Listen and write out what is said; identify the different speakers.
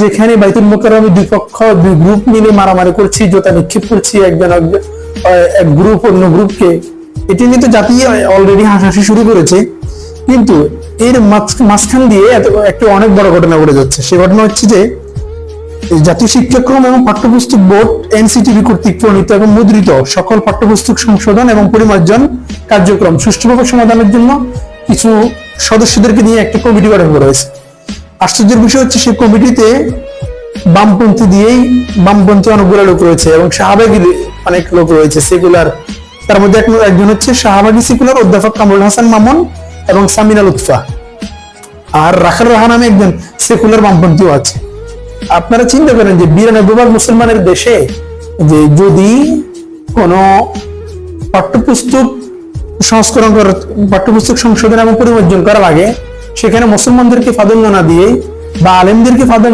Speaker 1: যেখানে বাইতুল মোকাররমে দুই পক্ষ দুই গ্রুপ মিলে মারামারি করছি, জোতা নিক্ষেপ করছি এক গ্রুপ অন্য গ্রুপকে, এটি নিয়ে তো জাতি অলরেডি হাসাহাসি শুরু করেছে। কিন্তু এর মাঝখান দিয়ে একটা অনেক বড় ঘটনা ঘটে যাচ্ছে। সে ঘটনা হচ্ছে যে জাতীয় শিক্ষাক্রম এবং পাঠ্যপুস্তক বোর্ড এনসিটিবি কর্তৃক প্রণীত এবং মুদ্রিত সকল পাঠ্যপুস্তক সংশোধন এবং পরিমার্জন কার্যক্রম সুষ্ঠুভাবে সমাধানের জন্য কিছু সদস্যদেরকে নিয়ে একটা কমিটি গঠন করা হয়েছে। আশ্চর্যের বিষয় হচ্ছে সেই কমিটিতে বামপন্থী অনেকগুলো লোক রয়েছে এবং শাহবাগী অনেক লোক রয়েছে সেকুলার। তার মধ্যে একজন হচ্ছে শাহবাগী সেকুলার অধ্যাপক কামরুল হাসান মামুন এবং সামিনা লুৎফা, আর রাখাল রাহা নামে একজন সেকুলার বামপন্থীও আছে। আপনারা চিন্তা করেন যে 92% মুসলমানের দেশে যে যদি কোনো পাঠ্যপুস্তক সংশোধন এবং পরিমার্জন করা লাগে, সেখানে মুসলমানদেরকে প্রাধান্য না দিয়ে বা আলেমদেরকে প্রাধান্য